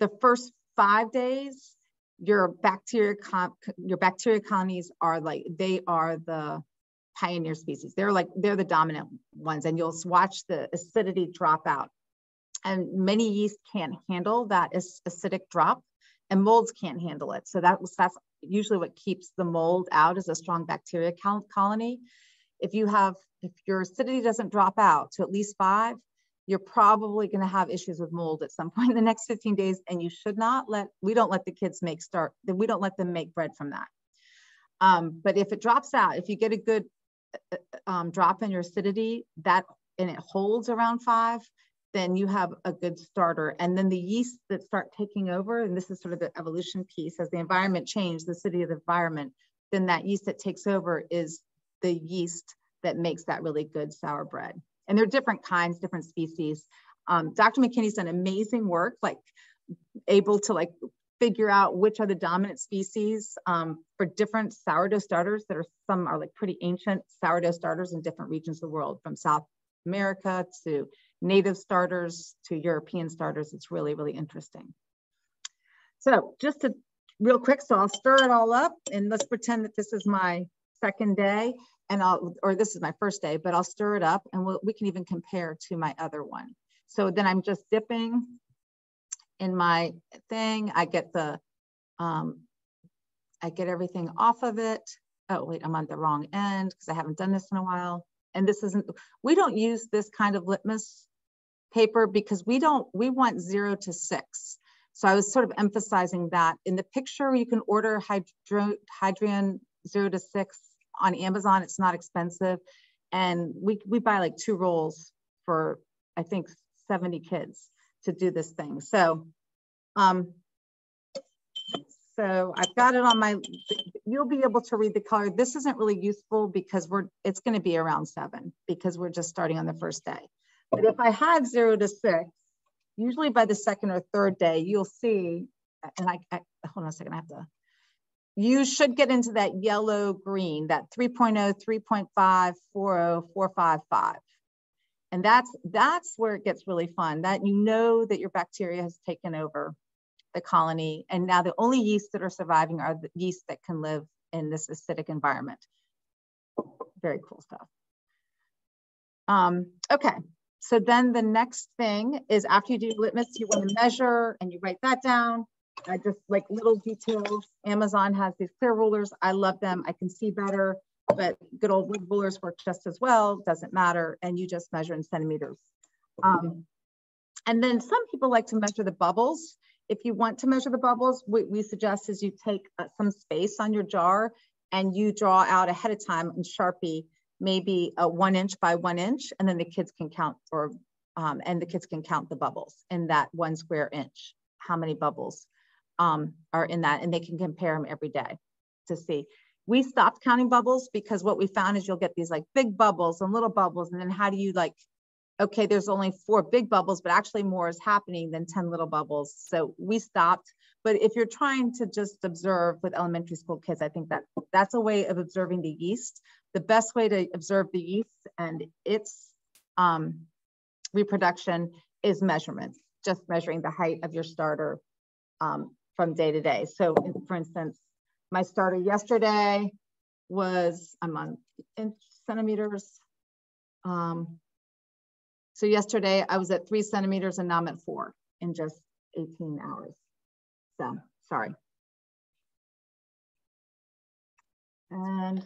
The first 5 days, your bacteria colonies are like, they are the pioneer species. They're the dominant ones and you'll watch the acidity drop out. And many yeast can't handle that acidic drop and molds can't handle it. So that's usually what keeps the mold out is a strong bacteria colony. If your acidity doesn't drop out to at least 5, you're probably going to have issues with mold at some point in the next 15 days. And you should not we don't let the kids we don't let them make bread from that. But if it drops out, if you get a good drop in your acidity and it holds around 5, then you have a good starter. And then the yeast that start taking over, and this is sort of the evolution piece, as the environment changed, the acidity of the environment, then that yeast that takes over is the yeast that makes that really good sour bread. And there are different kinds, different species. Dr. McKinney's done amazing work, like able to like figure out which are the dominant species for different sourdough starters some are like pretty ancient sourdough starters in different regions of the world, from South America to native starters to European starters. It's really, really interesting. So just real quick, so I'll stir it all up and let's pretend that this is my second day or this is my first day, but I'll stir it up and we can even compare to my other one. So then I'm just dipping in my thing. I get everything off of it. Oh wait, I'm on the wrong end because I haven't done this in a while. And we don't use this kind of litmus paper because we want 0 to 6. So I was sort of emphasizing that. In the picture, you can order Hydrian 0 to 6 on Amazon. It's not expensive. And we buy like 2 rolls for, I think, 70 kids to do this thing. So, so I've got it on my, you'll be able to read the color. This isn't really useful because it's going to be around 7 because we're just starting on the first day. But if I had 0 to 6, usually by the 2nd or 3rd day, you'll see, and I hold on a second, you should get into that yellow green, that 3.0, 3.5, 4.0, 4.5.5. And that's where it gets really fun, that you know that your bacteria has taken over the colony. And now the only yeasts that are surviving are the yeasts that can live in this acidic environment. Very cool stuff. Okay, so then the next thing is after you do litmus, you want to measure and you write that down. I just like little details. Amazon has these clear rulers. I love them. I can see better, but good old wood rulers work just as well. Doesn't matter. And you just measure in centimeters. And then some people like to measure the bubbles. If you want to measure the bubbles, what we suggest is you take some space on your jar and you draw out ahead of time in Sharpie, maybe a 1 inch by 1 inch, and then the kids can count, and the kids can count the bubbles in that 1 square inch, how many bubbles are in that, and they can compare them every day to see. We stopped counting bubbles because what we found is you'll get these like big bubbles and little bubbles, and then how do you like, okay, there's only 4 big bubbles, but actually more is happening than 10 little bubbles. So we stopped. But if you're trying to just observe with elementary school kids, I think that's a way of observing the yeast. The best way to observe the yeast and its reproduction is measurements, just measuring the height of your starter from day to day. So for instance, my starter yesterday was, I'm on centimeters. So yesterday I was at 3 centimeters and now I'm at 4 in just 18 hours. So sorry. And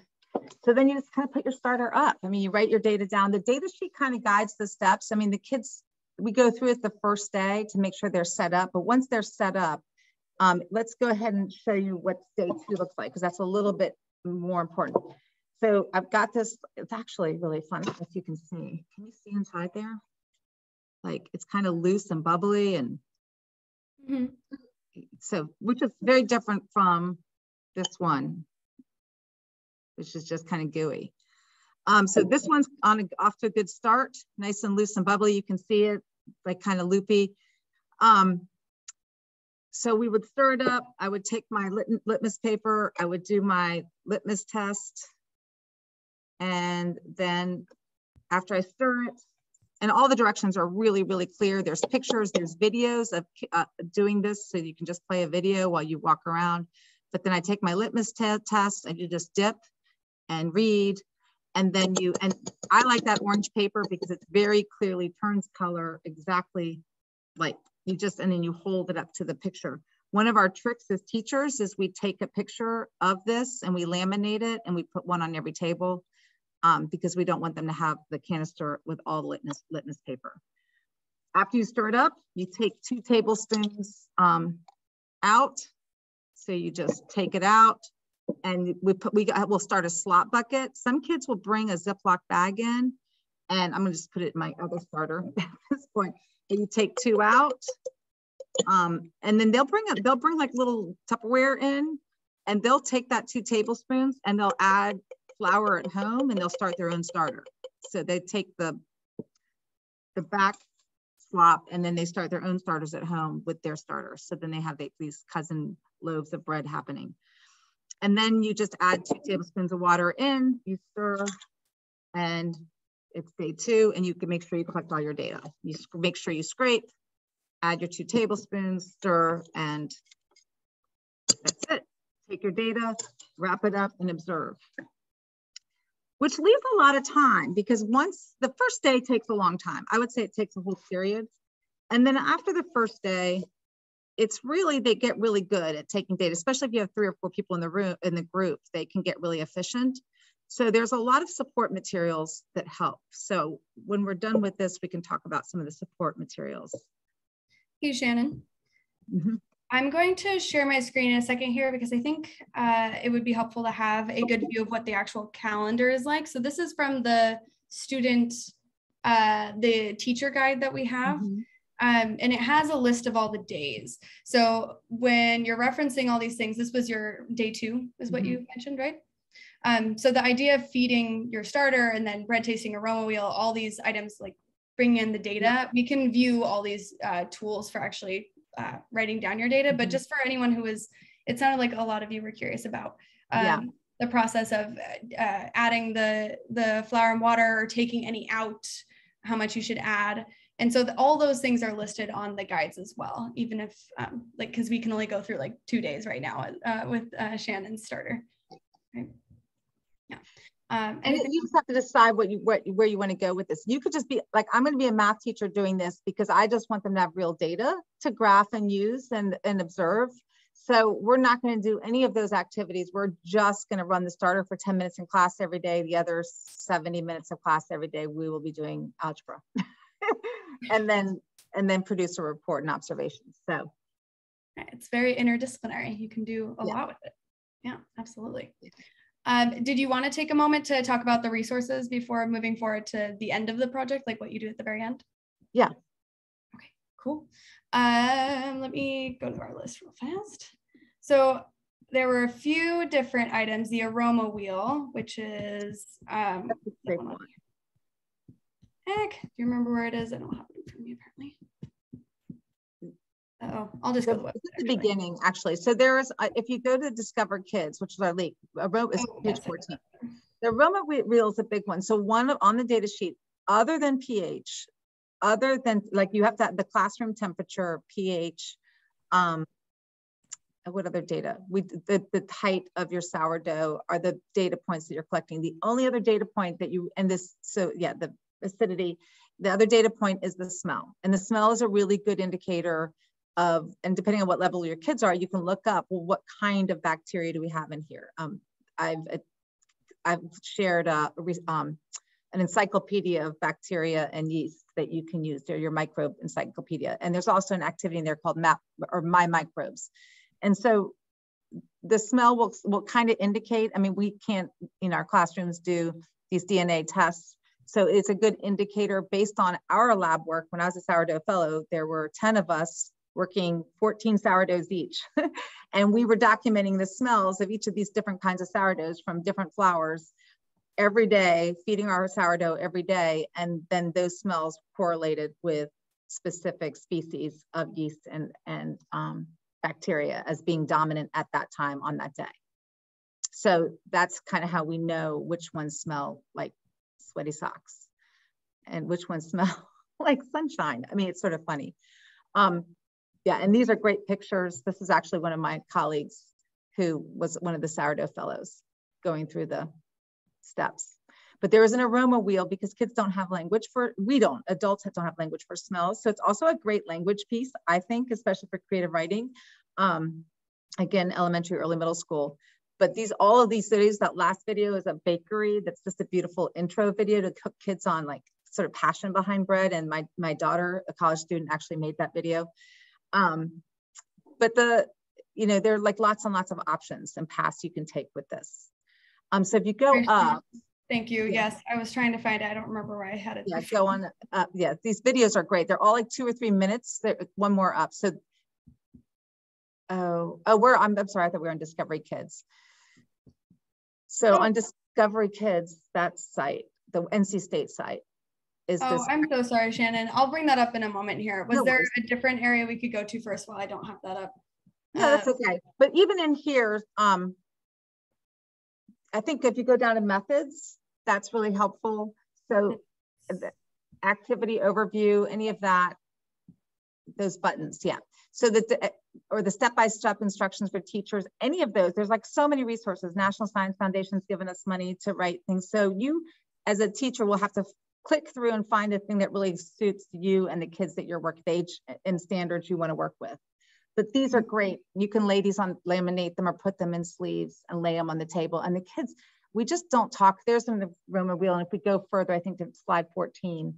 so then you just kind of put your starter up. I mean, you write your data down. The data sheet kind of guides the steps. I mean, the kids, we go through it the first day to make sure they're set up. But once they're set up, let's go ahead and show you what day 2 looks like, because that's a little bit more important. So I've got this, it's actually really fun if you can see. Can you see inside there? Like it's kind of loose and bubbly and so, which is very different from this one, which is just kind of gooey. So this one's off to a good start, nice and loose and bubbly. You can see it like kind of loopy. So we would stir it up. I would take my litmus paper. I would do my litmus test. And then after I stir it, and all the directions are really, really clear. There's pictures, there's videos of doing this. So you can just play a video while you walk around. But then I take my litmus test and you just dip and read. And then and I like that orange paper because it very clearly turns color exactly like you just, and then you hold it up to the picture. One of our tricks as teachers is we take a picture of this and we laminate it and we put one on every table. Because we don't want them to have the canister with all the litmus paper. After you stir it up, you take 2 tablespoons out. So you just take it out and we'll start a slop bucket. Some kids will bring a Ziploc bag in and I'm gonna just put it in my other starter at this point. And you take 2 out and then they'll bring like little Tupperware in and they'll take that 2 tablespoons and they'll add flour at home and they'll start their own starter. So they take the back slop and then they start their own starters at home with their starters. So then they have these cousin loaves of bread happening. And then you just add 2 tablespoons of water in, you stir, and it's day 2, and you can make sure you collect all your data. You make sure you scrape, add your 2 tablespoons, stir, and that's it. Take your data, wrap it up, and observe. Which leaves a lot of time because once the first day takes a long time. I would say it takes a whole period. And then after the first day, it's really, they get really good at taking data, especially if you have 3 or 4 people in the group, they can get really efficient. So there's a lot of support materials that help. So when we're done with this, we can talk about some of the support materials. Hey, Shannon. Mm-hmm. I'm going to share my screen in a second here because I think it would be helpful to have a good view of what the actual calendar is like. So this is from the student, the teacher guide that we have. Mm-hmm. And it has a list of all the days. So when you're referencing all these things, this was your day 2 is what you mentioned, right? So the idea of feeding your starter and then bread tasting, aroma wheel, all these items, like bring in the data, we can view all these tools for actually writing down your data. But just for anyone who is, it sounded like a lot of you were curious about the process of adding the flour and water or taking any out, how much you should add. And so all those things are listed on the guides as well, even if like, because we can only go through like 2 days right now with Shannon's starter. Right? Yeah. And you just have to decide where you want to go with this. You could just be like, I'm going to be a math teacher doing this because I just want them to have real data to graph and use and observe. So we're not going to do any of those activities. We're just going to run the starter for 10 minutes in class every day. The other 70 minutes of class every day, we will be doing algebra. and then produce a report and observations. So it's very interdisciplinary. You can do a lot with it. Yeah, absolutely. Did you want to take a moment to talk about the resources before moving forward to the end of the project, like what you do at the very end? Yeah. Okay, cool. Let me go to our list real fast. So there were a few different items. The aroma wheel, which is heck, do you remember where it is? I don't have it from me apparently. Oh, I'll just go to the website. It's at the beginning, actually. So there is, if you go to Discover Kids, which is our link, Aroma is page 14. The Aroma Wheel is a big one. So one on the data sheet, other than pH, other than like you have to have the classroom temperature, pH, what other data? The height of your sourdough are the data points that you're collecting. The only other data point that you, and this, so yeah, the acidity, the other data point is the smell. And the smell is a really good indicator of, and depending on what level your kids are, you can look up, well, what kind of bacteria do we have in here? I've shared an encyclopedia of bacteria and yeast that you can use. They're your microbe encyclopedia. And there's also an activity in there called MAP or My Microbes. And so the smell will kind of indicate, I mean, we can't in our classrooms do these DNA tests. So it's a good indicator based on our lab work. When I was a sourdough fellow, there were 10 of us working 14 sourdoughs each. And we were documenting the smells of each of these different kinds of sourdoughs from different flours every day, feeding our sourdough every day. And then those smells correlated with specific species of yeast and bacteria as being dominant at that time on that day. So that's kind of how we know which ones smell like sweaty socks and which ones smell like sunshine. I mean, it's sort of funny. Yeah, and these are great pictures. This is actually one of my colleagues who was one of the sourdough fellows going through the steps. But there is an aroma wheel because kids don't have language for, adults don't have language for smells. So it's also a great language piece, I think, especially for creative writing. Again, elementary, early middle school. But all of these videos, that last video is a bakery. That's just a beautiful intro video to cook kids on like sort of passion behind bread. And my daughter, a college student, actually made that video. But there are like lots and lots of options and paths you can take with this. So if you go up. Thank you. Yeah. Yes, I was trying to find it. I don't remember where I had it. Yeah, go on. Yeah, these videos are great. They're all like 2 or 3 minutes. One more up. So, I'm sorry. I thought we were on Discovery Kids. So on Discovery Kids, that site, the NC State site, is this. Oh, I'm so sorry, Shannon. I'll bring that up in a moment here. Was there a different area we could go to first while I don't have that up? No, that's okay. But even in here, I think if you go down to methods, that's really helpful. So the activity overview, any of that, those buttons, yeah. So that or the step-by-step instructions for teachers, any of those, there's like so many resources. National Science Foundation's given us money to write things. So you as a teacher will have to click through and find a thing that really suits you and the kids that your work age and standards you want to work with. But these are great. You can lay these on, laminate them or put them in sleeves and lay them on the table. And the kids, we just don't talk. There's an aroma wheel. And if we go further, I think to slide 14,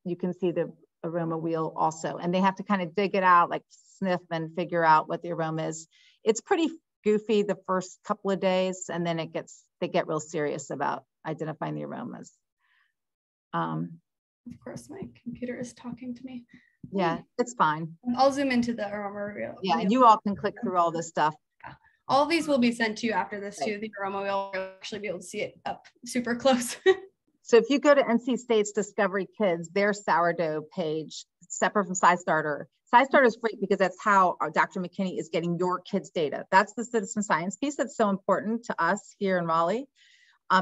you can see the aroma wheel also. And they have to kind of dig it out, like sniff and figure out what the aroma is. It's pretty goofy the first couple of days, and then they get real serious about identifying the aromas. Of course, my computer is talking to me. Yeah, it's fine. I'll zoom into the Aroma Wheel. Yeah, you all can click through all this stuff. Yeah. All of these will be sent to you after this too. The Aroma Wheel, you'll actually be able to see it up super close. So if you go to NC State's Discovery Kids, their sourdough page, separate from SciStarter. SciStarter is great because that's how Dr. McKinney is getting your kids' data. That's the citizen science piece that's so important to us here in Raleigh.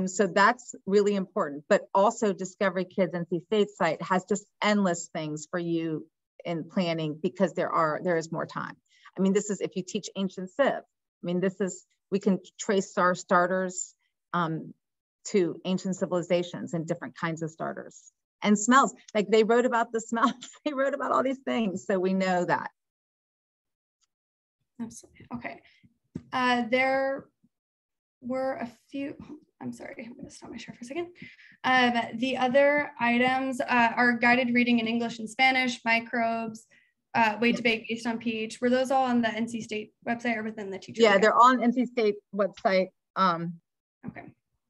So that's really important, but also Discovery Kids NC State site has just endless things for you in planning because there is more time. I mean, this is, if you teach ancient Civ, I mean, we can trace our starters to ancient civilizations and different kinds of starters and smells. Like they wrote about the smells, they wrote about all these things. So we know that. Absolutely. Okay. There were a few, I'm sorry, I'm going to stop my share for a second. The other items are guided reading in English and Spanish, microbes, way to bake based on pH. Were those all on the NC State website or within the teacher? Yeah, they're on NC State website. Okay.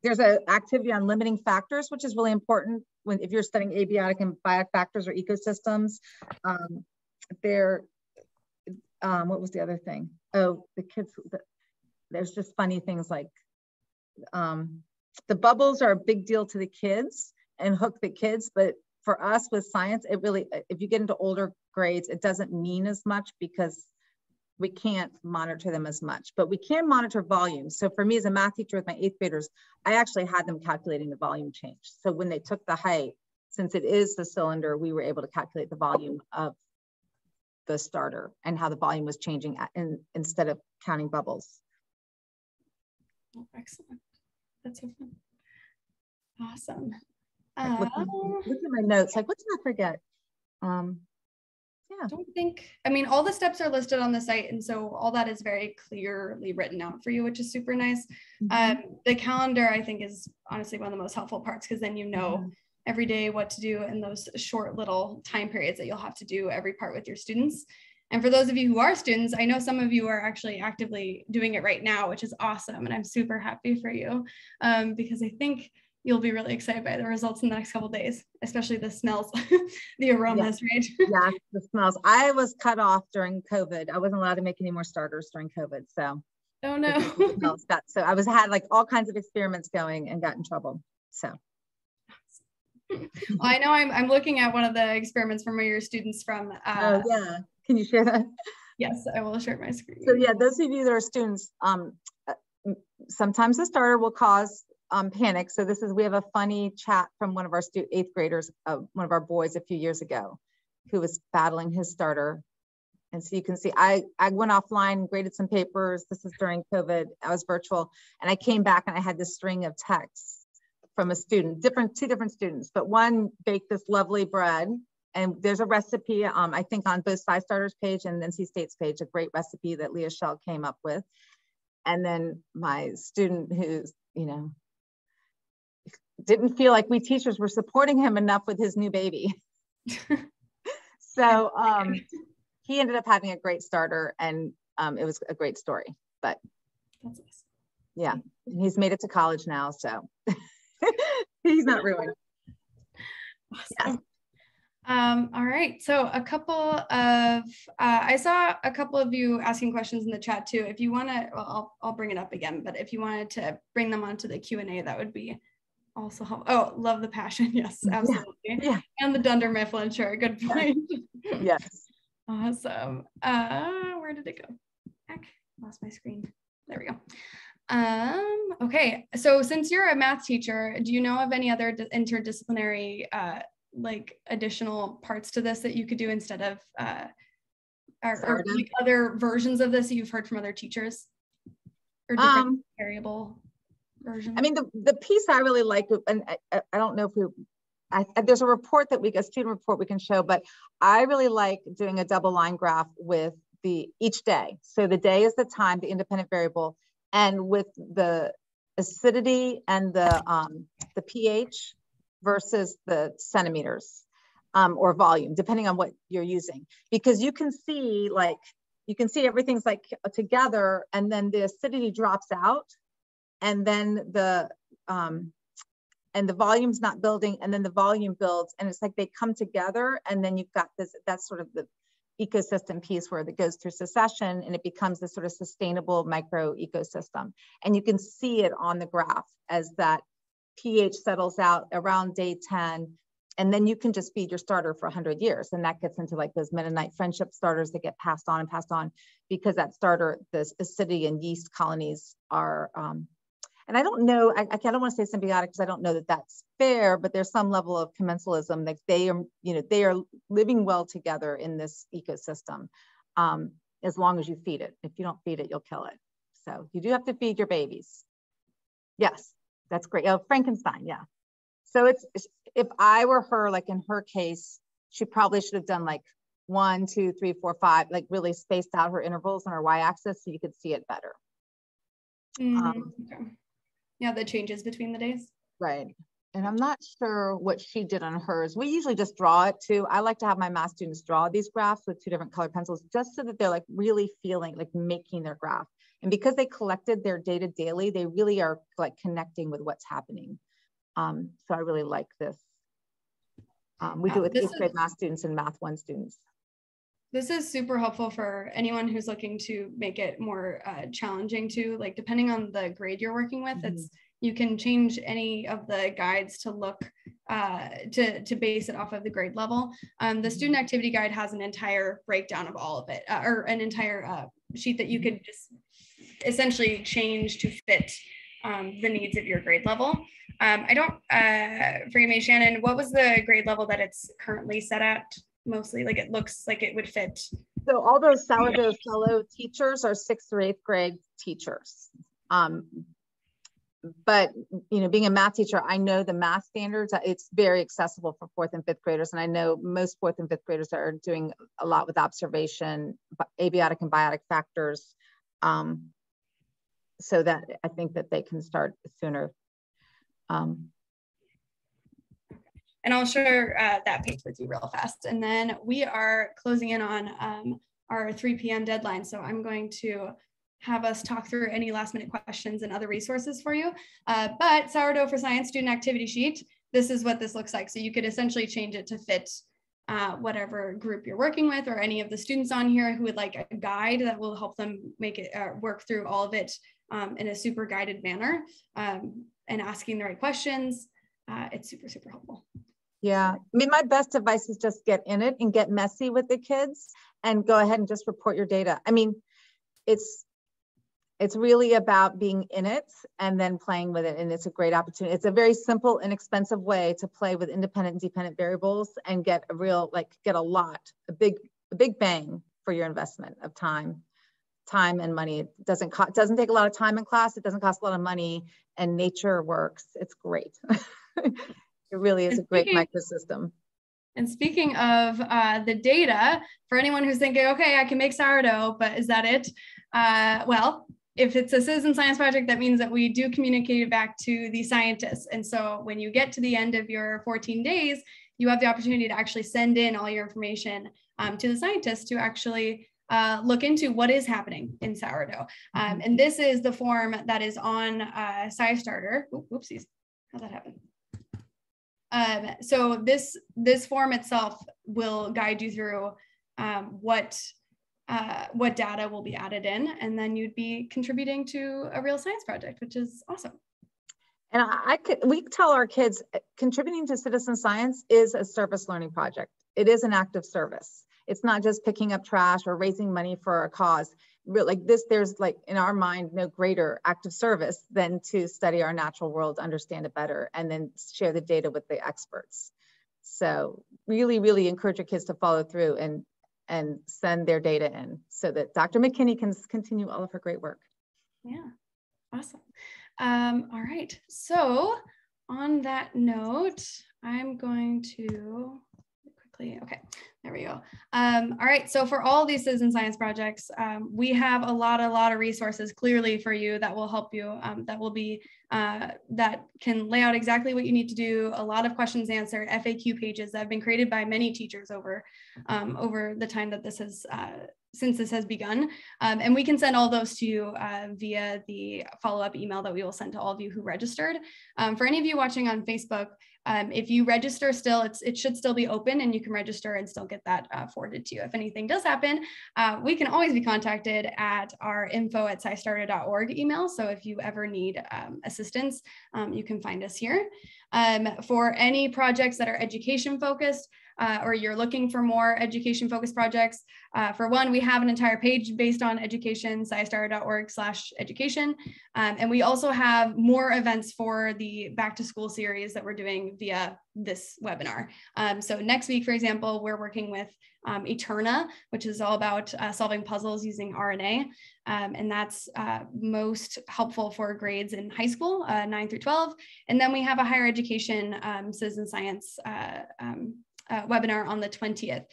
There's an activity on limiting factors, which is really important if you're studying abiotic and biotic factors or ecosystems. What was the other thing? Oh, the kids, there's just funny things like the bubbles are a big deal to the kids and hook the kids, but for us with science, it really, if you get into older grades, it doesn't mean as much because we can't monitor them as much, but we can monitor volume. So for me as a math teacher with my 8th graders, I actually had them calculating the volume change. So when they took the height, since it is the cylinder, we were able to calculate the volume of the starter and how the volume was changing instead of counting bubbles. Oh, excellent. That's so fun. Awesome. Look at my notes. Like, what did I forget? Yeah. I don't think, I mean, all the steps are listed on the site. And so all that is very clearly written out for you, which is super nice. The calendar, I think, is honestly one of the most helpful parts because then you know every day what to do in those short little time periods that you'll have to do every part with your students. And for those of you who are students, I know some of you are actually actively doing it right now, which is awesome. And I'm super happy for you because I think you'll be really excited by the results in the next couple of days, especially the smells, the aromas, right? Yeah, the smells. I was cut off during COVID. I wasn't allowed to make any more starters during COVID. So, oh no. So I had like all kinds of experiments going and got in trouble. So. Well, I know I'm looking at one of the experiments from one of your students from. Oh yeah, can you share that? Yes, I will share my screen. So yeah, those of you that are students, sometimes the starter will cause panic. So we have a funny chat from one of our 8th graders, one of our boys a few years ago, who was battling his starter. And so you can see, I went offline, graded some papers. This is during COVID. I was virtual, and I came back and I had this string of texts from a student, two different students, but one baked this lovely bread. And there's a recipe, I think on both SciStarter's page and NC State's page, a great recipe that Leah Shell came up with. And then my student who's, didn't feel like we teachers were supporting him enough with his new baby. So he ended up having a great starter, and it was a great story, but that's awesome. Yeah, he's made it to college now, so he's not ruined. Awesome. Yeah. All right, so a couple of, I saw a couple of you asking questions in the chat too. If you want to, well, I'll bring it up again, but if you wanted to bring them onto the Q&A, that would be also helpful. Oh, love the passion. Yes, absolutely. Yeah. And the Dunder Mifflin, sure. Good point. Yes. Awesome. Where did it go? Back. Lost my screen. There we go. Okay, so since you're a math teacher, do you know of any other interdisciplinary like additional parts to this that you could do instead of or like other versions of this that you've heard from other teachers, or different variable versions? I mean, the piece I really like, and I don't know if there's a report that a student report we can show, but I really like doing a double line graph with each day. So the day is the time, the independent variable, and with the acidity and the pH versus the centimeters. or volume, depending on what you're using, because you can see everything's like together, and then the acidity drops out, and then the volume's not building, and then the volume builds, and it's like they come together, and then you've got this, that's sort of the ecosystem piece where it goes through succession and it becomes this sort of sustainable micro ecosystem. And you can see it on the graph as that pH settles out around day 10, and then you can just feed your starter for 100 years. And that gets into like those Mennonite friendship starters that get passed on, because that starter, the acidity and yeast colonies are, and I don't know, I don't want to say symbiotic because I don't know that that's fair, but there's some level of commensalism that they are living well together in this ecosystem, as long as you feed it. If you don't feed it, you'll kill it. So you do have to feed your babies. Yes, that's great. Oh, Frankenstein, yeah. So if I were her, like in her case, she probably should have done like 1, 2, 3, 4, 5, like really spaced out her intervals on her y-axis so you could see it better. Okay. Yeah, the changes between the days. Right. And I'm not sure what she did on hers. We usually just draw it too. I like to have my math students draw these graphs with 2 different colored pencils, just so that they're like really feeling like making their graph. And because they collected their data daily, they really are like connecting with what's happening. So I really like this. We do it with 8th grade math students and Math 1 students. This is super helpful for anyone who's looking to make it more challenging too. Like depending on the grade you're working with, you can change any of the guides to look to base it off of the grade level. The student activity guide has an entire breakdown of all of it, or an entire sheet that you could just essentially change to fit the needs of your grade level. I don't, forgive me, Shannon, what was the grade level that it's currently set at? Mostly, like it looks like it would fit. So all those sourdough fellow teachers are 6th or 8th grade teachers. But being a math teacher, I know the math standards, it's very accessible for 4th and 5th graders. And I know most 4th and 5th graders are doing a lot with observation, abiotic and biotic factors. So that I think that they can start sooner. And I'll share that page with you real fast. And then we are closing in on our 3 p.m. deadline. So I'm going to have us talk through any last minute questions and other resources for you. But Sourdough for Science student activity sheet, this is what this looks like. So you could essentially change it to fit whatever group you're working with, or any of the students on here who would like a guide that will help them make it work through all of it in a super guided manner, and asking the right questions. It's super, super helpful. Yeah, I mean, my best advice is just get in it and get messy with the kids and go ahead and just report your data. I mean, it's really about being in it and then playing with it. And it's a great opportunity. It's a very simple, inexpensive way to play with independent and dependent variables and get a real, a big bang for your investment of time and money. It doesn't take a lot of time in class. It doesn't cost a lot of money, and nature works. It's great. It really is a great microsystem. And speaking of the data, for anyone who's thinking, okay, I can make sourdough, but is that it? Well, if it's a citizen science project, that means that we do communicate it back to the scientists. And so when you get to the end of your 14 days, you have the opportunity to actually send in all your information to the scientists to actually look into what is happening in sourdough. And this is the form that is on SciStarter. Whoopsies, how'd that happen? So this form itself will guide you through what data will be added in, and then you'd be contributing to a real science project, which is awesome. And we tell our kids contributing to citizen science is a service learning project. It is an act of service. It's not just picking up trash or raising money for a cause. Like this, there's like in our mind no greater act of service than to study our natural world, understand it better, and then share the data with the experts. So really, really encourage your kids to follow through and send their data in so that Dr. McKinney can continue all of her great work. Yeah, awesome. All right, so on that note, I'm going to Okay, there we go. All right, so for all these citizen science projects, we have a lot of resources clearly for you that will help you, that can lay out exactly what you need to do, a lot of questions answered, FAQ pages that have been created by many teachers over the time that this has, since this has begun. And we can send all those to you via the follow-up email that we will send to all of you who registered. For any of you watching on Facebook, if you register still, it should still be open and you can register and still get that forwarded to you. If anything does happen, we can always be contacted at our info@scistarter.org email. So if you ever need assistance, you can find us here. For any projects that are education focused, or you're looking for more education focused projects, for one, we have an entire page based on education, scistarter.org/education. And we also have more events for the back to school series that we're doing via this webinar. So next week, for example, we're working with Eterna, which is all about solving puzzles using RNA. And that's most helpful for grades in high school, 9 through 12. And then we have a higher education citizen science webinar on the 20th,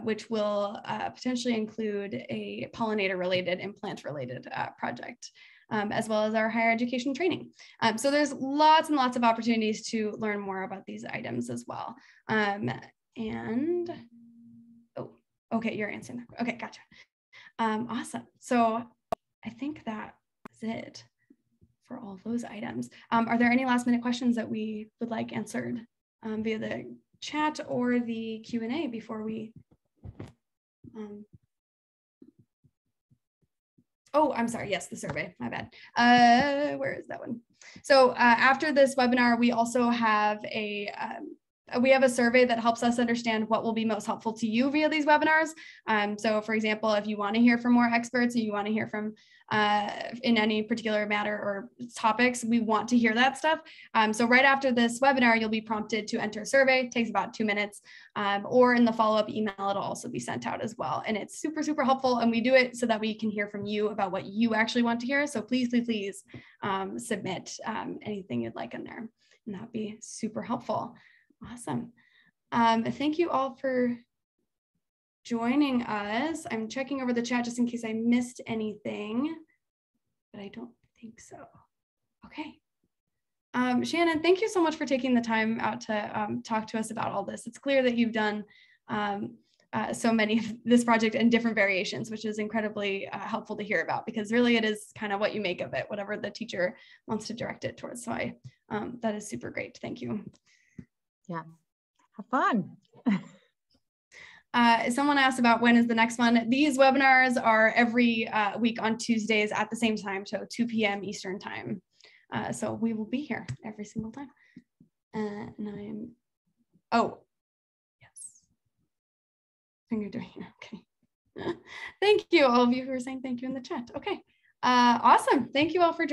which will potentially include a pollinator related and plant related project, as well as our higher education training. So there's lots and lots of opportunities to learn more about these items as well. Oh, okay, you're answering that. Okay, gotcha. Awesome. So I think that is it for all those items. Are there any last minute questions that we would like answered via the chat or the Q&A before we, oh, I'm sorry, yes, the survey, my bad. Where is that one? So after this webinar, we also have we have a survey that helps us understand what will be most helpful to you via these webinars. So for example, if you want to hear from more experts, or you want to hear from in any particular matter or topics, we want to hear that stuff. So right after this webinar, you'll be prompted to enter a survey. It takes about 2 minutes, or in the follow-up email, it'll also be sent out as well. And it's super, super helpful. And we do it so that we can hear from you about what you actually want to hear. So please, please, please submit anything you'd like in there. And that'd be super helpful. Awesome. Thank you all for joining us. I'm checking over the chat just in case I missed anything, but I don't think so. Okay. Shannon, thank you so much for taking the time out to talk to us about all this. It's clear that you've done so many of this project in different variations, which is incredibly helpful to hear about, because really it is kind of what you make of it, whatever the teacher wants to direct it towards. So that is super great. Thank you. Yeah, have fun. Someone asked about when is the next one. These webinars are every week on Tuesdays at the same time, so 2 p.m. Eastern time. So we will be here every single time. Oh, yes. Finger doing it, okay. Thank you, all of you who are saying thank you in the chat. Okay, awesome. Thank you all for joining.